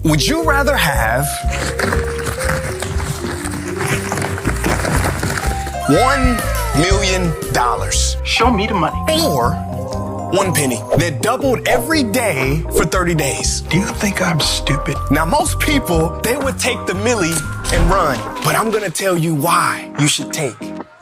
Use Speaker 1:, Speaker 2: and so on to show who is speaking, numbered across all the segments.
Speaker 1: Would you rather have $1 million?
Speaker 2: Show me the money.
Speaker 1: Or 1 penny that doubled every day for 30 days?
Speaker 2: Do you think I'm stupid?
Speaker 1: Now, most people, they would take the milli and run, but I'm gonna tell you why you should take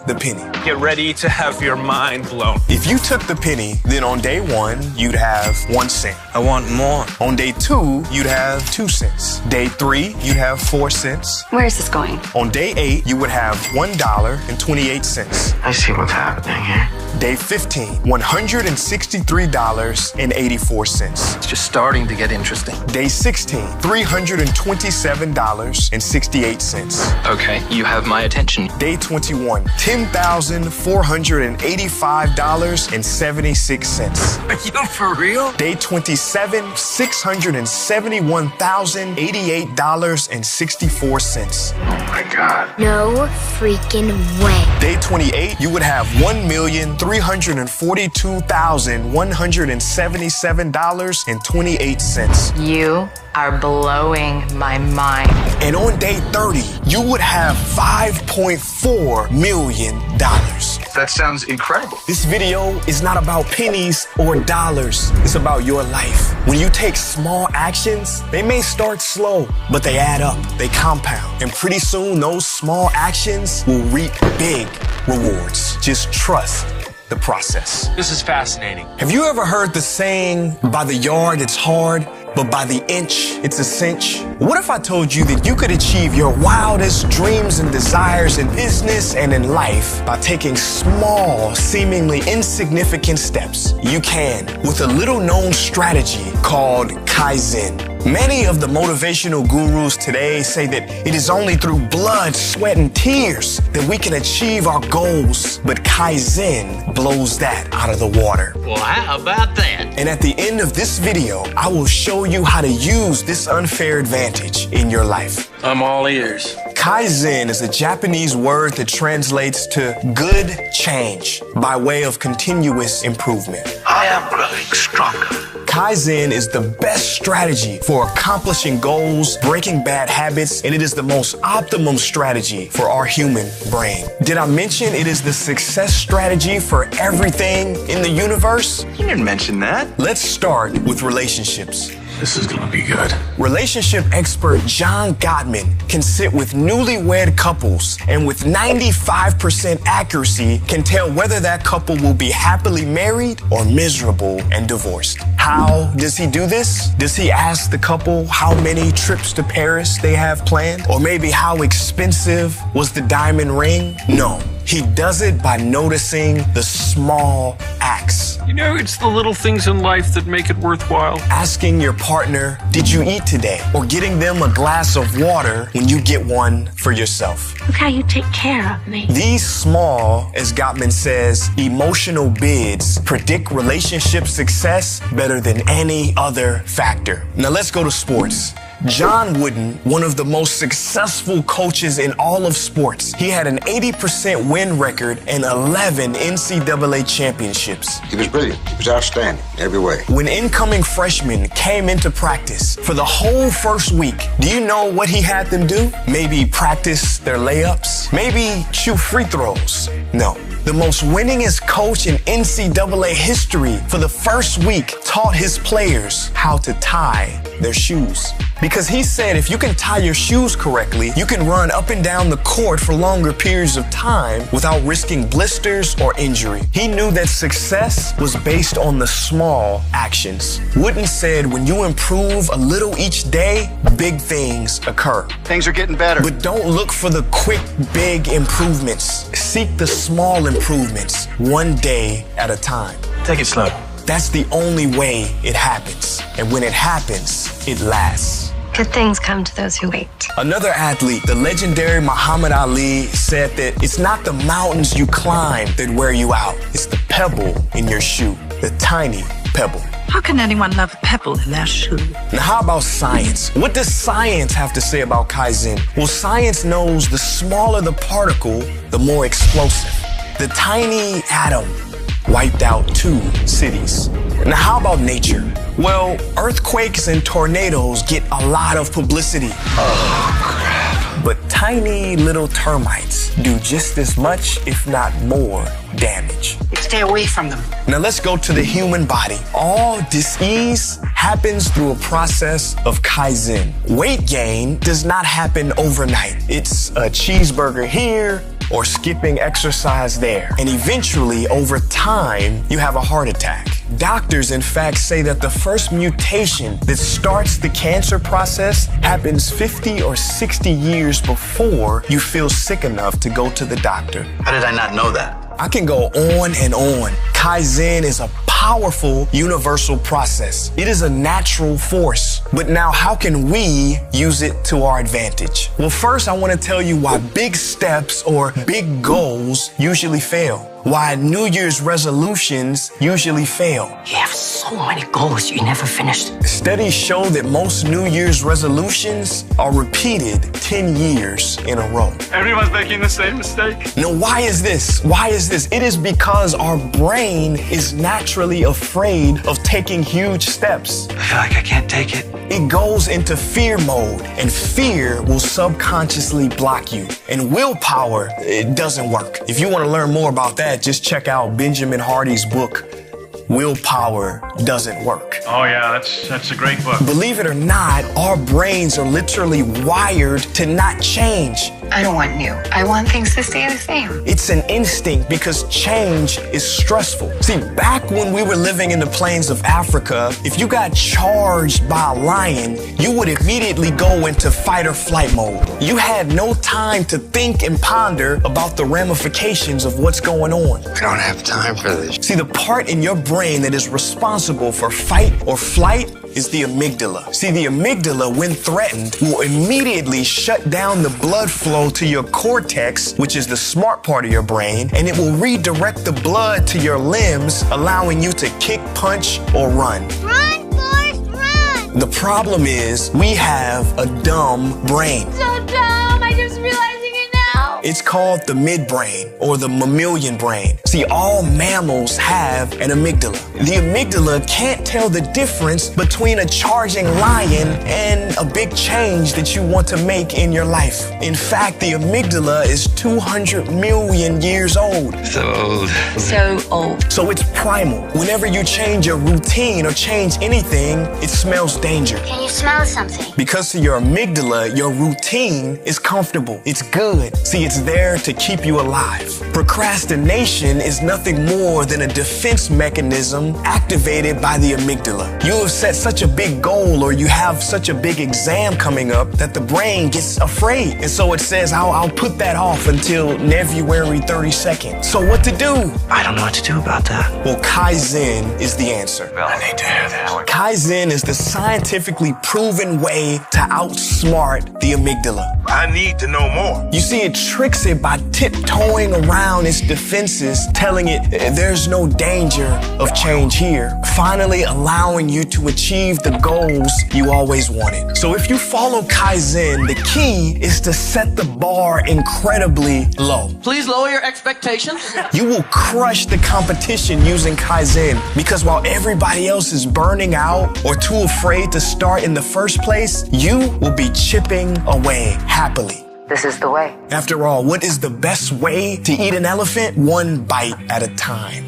Speaker 1: the penny.
Speaker 3: Get ready to have your mind blown.
Speaker 1: If you took the penny, then on day 1, you'd have 1 cent.
Speaker 3: I want more.
Speaker 1: On day 2, you'd have 2 cents. Day 3, you'd have 4 cents.
Speaker 4: Where is this going?
Speaker 1: On day 8, you would have $1.28.
Speaker 2: I see what's happening here.
Speaker 1: Day 15, $163.84.
Speaker 2: It's just starting to get interesting.
Speaker 1: Day 16, $327.68.
Speaker 2: Okay, you have my attention.
Speaker 1: Day 21, $10,485.76.
Speaker 2: Are you for real?
Speaker 1: Day 27, $671,088.64.
Speaker 2: Oh my God.
Speaker 5: No freaking way.
Speaker 1: Day 28, you would have $1,342,177.28.
Speaker 4: You are blowing my mind.
Speaker 1: And on day 30, you would have $5.4 million.
Speaker 2: That sounds incredible.
Speaker 1: This video is not about pennies or dollars. It's about your life. When you take small actions, they may start slow, but they add up, they compound. And pretty soon, those small actions will reap big rewards. Just trust the process.
Speaker 3: This is fascinating.
Speaker 1: Have you ever heard the saying, by the yard it's hard, but by the inch it's a cinch? What if I told you that you could achieve your wildest dreams and desires in business and in life by taking small, seemingly insignificant steps? You can, with a little known strategy called Kaizen. Many of the motivational gurus today say that it is only through blood, sweat, and tears that we can achieve our goals, but Kaizen blows that out of the water.
Speaker 6: Well, how about that?
Speaker 1: And at the end of this video, I will show you how to use this unfair advantage in your life.
Speaker 2: I'm all ears.
Speaker 1: Kaizen is a Japanese word that translates to good change by way of continuous improvement.
Speaker 2: I am growing stronger.
Speaker 1: Kaizen is the best strategy for accomplishing goals, breaking bad habits, and it is the most optimum strategy for our human brain. Did I mention it is the success strategy for everything in the universe?
Speaker 2: You didn't mention that.
Speaker 1: Let's start with relationships.
Speaker 2: This is gonna be good.
Speaker 1: Relationship expert John Gottman can sit with newlywed couples and with 95% accuracy can tell whether that couple will be happily married or miserable and divorced. How does he do this? Does he ask the couple how many trips to Paris they have planned? Or maybe how expensive was the diamond ring? No. He does it by noticing the small acts.
Speaker 3: You know, it's the little things in life that make it worthwhile.
Speaker 1: Asking your partner, did you eat today? Or getting them a glass of water when you get one for yourself.
Speaker 5: Look how you take care of me.
Speaker 1: These small, as Gottman says, emotional bids predict relationship success better than any other factor. Now let's go to sports. John Wooden, one of the most successful coaches in all of sports, he had an 80% win record and 11 NCAA championships.
Speaker 7: He was brilliant. He was outstanding in every way.
Speaker 1: When incoming freshmen came into practice for the whole first week, do you know what he had them do? Maybe practice their layups? Maybe shoot free throws? No. The most winningest coach in NCAA history for the first week taught his players how to tie their shoes. Because he said if you can tie your shoes correctly, you can run up and down the court for longer periods of time without risking blisters or injury. He knew that success was based on the small actions. Wooden said when you improve a little each day, big things occur.
Speaker 7: Things are getting better.
Speaker 1: But don't look for the quick, big improvements. Seek the small improvements, one day at a time.
Speaker 2: Take it slow.
Speaker 1: That's the only way it happens. And when it happens, it lasts.
Speaker 4: Good things come to those who wait.
Speaker 1: Another athlete, the legendary Muhammad Ali, said that it's not the mountains you climb that wear you out. It's the pebble in your shoe, the tiny pebble.
Speaker 8: How can anyone love a pebble in their shoe?
Speaker 1: Now, how about science? What does science have to say about Kaizen? Well, science knows the smaller the particle, the more explosive. The tiny atom, wiped out 2 cities. Now, how about nature? Well, earthquakes and tornadoes get a lot of publicity. But tiny little termites do just as much, if not more, damage.
Speaker 8: Stay away from them.
Speaker 1: Now let's go to the human body. All disease happens through a process of Kaizen. Weight gain does not happen overnight. It's a cheeseburger here or skipping exercise there. And eventually, over time, you have a heart attack. Doctors, in fact, say that the first mutation that starts the cancer process happens 50 or 60 years before you feel sick enough to go to the doctor.
Speaker 2: How did I not know that?
Speaker 1: I can go on and on. Kaizen is a powerful universal process. It is a natural force. But now, how can we use it to our advantage? Well, first, I want to tell you why big steps or big goals usually fail. Why New Year's resolutions usually fail.
Speaker 8: You have so many goals you never finished.
Speaker 1: Studies show that most New Year's resolutions are repeated 10 years in a row.
Speaker 3: Everyone's making the same mistake.
Speaker 1: Now, why is this? Why is this? It is because our brain is naturally afraid of taking huge steps.
Speaker 2: I feel like I can't take it.
Speaker 1: It goes into fear mode, and fear will subconsciously block you. And willpower, it doesn't work. If you want to learn more about that, just check out Benjamin Hardy's book, Willpower Doesn't Work.
Speaker 3: Oh yeah, that's a great book.
Speaker 1: Believe it or not, our brains are literally wired to not change.
Speaker 4: I don't want new. I want things to stay the same.
Speaker 1: It's an instinct because change is stressful. See, back when we were living in the plains of Africa, if you got charged by a lion, you would immediately go into fight or flight mode. You had no time to think and ponder about the ramifications of what's going on.
Speaker 7: I don't have time for this.
Speaker 1: See, the part in your brain that is responsible for fight or flight is the amygdala. See, the amygdala, when threatened, will immediately shut down the blood flow to your cortex, which is the smart part of your brain, and it will redirect the blood to your limbs, allowing you to kick, punch, or run.
Speaker 5: Run, Forrest, run!
Speaker 1: The problem is we have a dumb brain.
Speaker 5: So dumb, I just realizing it now.
Speaker 1: It's called the midbrain or the mammalian brain. See, all mammals have an amygdala. The amygdala can't tell the difference between a charging lion and a big change that you want to make in your life. In fact, the amygdala is 200 million years old.
Speaker 2: So old.
Speaker 8: So old.
Speaker 1: So it's primal. Whenever you change your routine or change anything, it smells danger.
Speaker 5: Can you smell something?
Speaker 1: Because of your amygdala, your routine is comfortable. It's good. See, it's there to keep you alive. Procrastination is nothing more than a defense mechanism activated by the amygdala. You have set such a big goal or you have such a big exam coming up that the brain gets afraid. And so it says, I'll put that off until February 32nd. So what to do?
Speaker 2: I don't know what to do about that.
Speaker 1: Well, Kaizen is the answer.
Speaker 2: Well, I need to hear this.
Speaker 1: Kaizen is the scientifically proven way to outsmart the amygdala.
Speaker 7: I need to know more.
Speaker 1: You see, it tricks it by tiptoeing around its defenses, telling it there's no danger of change here, finally allowing you to achieve the goals you always wanted. So if you follow Kaizen, the key is to set the bar incredibly low.
Speaker 6: Please lower your expectations.
Speaker 1: You will crush the competition using Kaizen because while everybody else is burning out or too afraid to start in the first place, you will be chipping away happily.
Speaker 4: This is the way.
Speaker 1: After all, what is the best way to eat an elephant? One bite at a time.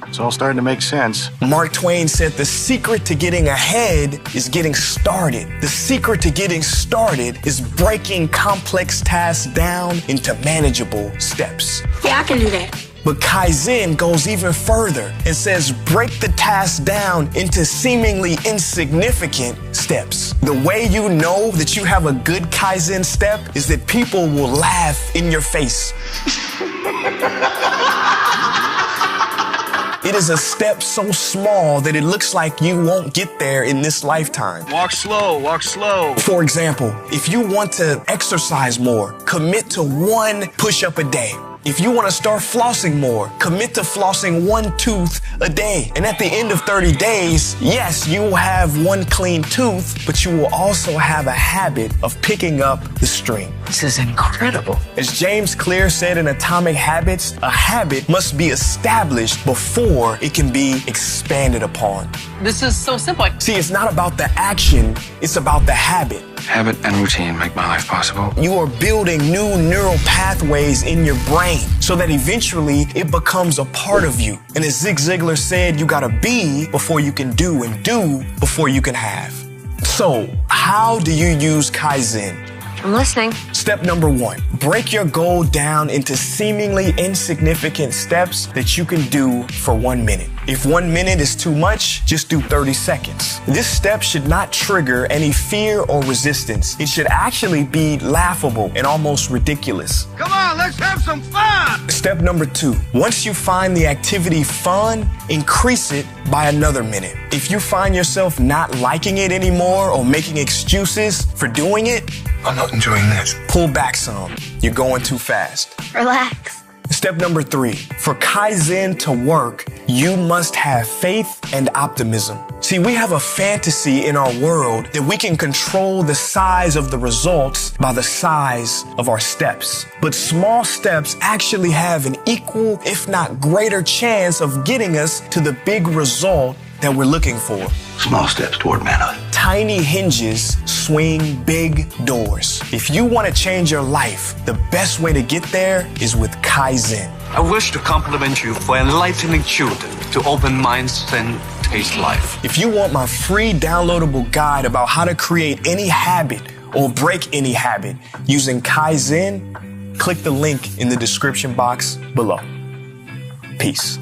Speaker 7: It's all starting to make sense.
Speaker 1: Mark Twain said the secret to getting ahead is getting started. The secret to getting started is breaking complex tasks down into manageable steps.
Speaker 5: Yeah, I can do that.
Speaker 1: But Kaizen goes even further and says break the task down into seemingly insignificant steps. The way you know that you have a good Kaizen step is that people will laugh in your face. It is a step so small that it looks like you won't get there in this lifetime.
Speaker 3: Walk slow, walk slow.
Speaker 1: For example, if you want to exercise more, commit to 1 push-up a day. If you want to start flossing more, commit to flossing 1 tooth a day. And at the end of 30 days, yes, you will have 1 clean tooth, but you will also have a habit of picking up the stream.
Speaker 8: This is incredible.
Speaker 1: As James Clear said in Atomic Habits, a habit must be established before it can be expanded upon.
Speaker 6: This is so simple.
Speaker 1: See, it's not about the action, it's about the habit.
Speaker 2: Habit and routine make my life possible.
Speaker 1: You are building new neural pathways in your brain so that eventually it becomes a part of you. And as Zig Ziglar said, you gotta be before you can do and do before you can have. So, how do you use Kaizen?
Speaker 4: I'm listening.
Speaker 1: Step number 1, break your goal down into seemingly insignificant steps that you can do for 1 minute. If 1 minute is too much, just do 30 seconds. This step should not trigger any fear or resistance. It should actually be laughable and almost ridiculous.
Speaker 3: Come on, let's have some fun!
Speaker 1: Step number 2, once you find the activity fun, increase it by another minute. If you find yourself not liking it anymore or making excuses for doing it,
Speaker 7: I'm not enjoying this.
Speaker 1: pull back some. You're going too fast.
Speaker 5: Relax.
Speaker 1: Step number 3, for Kaizen to work, you must have faith and optimism. See, we have a fantasy in our world that we can control the size of the results by the size of our steps. But small steps actually have an equal, if not greater chance of getting us to the big result that we're looking for.
Speaker 2: Small steps toward manhood.
Speaker 1: Tiny hinges swing big doors. If you want to change your life, the best way to get there is with Kaizen.
Speaker 3: I wish to compliment you for enlightening children to open minds and taste life.
Speaker 1: If you want my free downloadable guide about how to create any habit or break any habit using Kaizen, click the link in the description box below. Peace.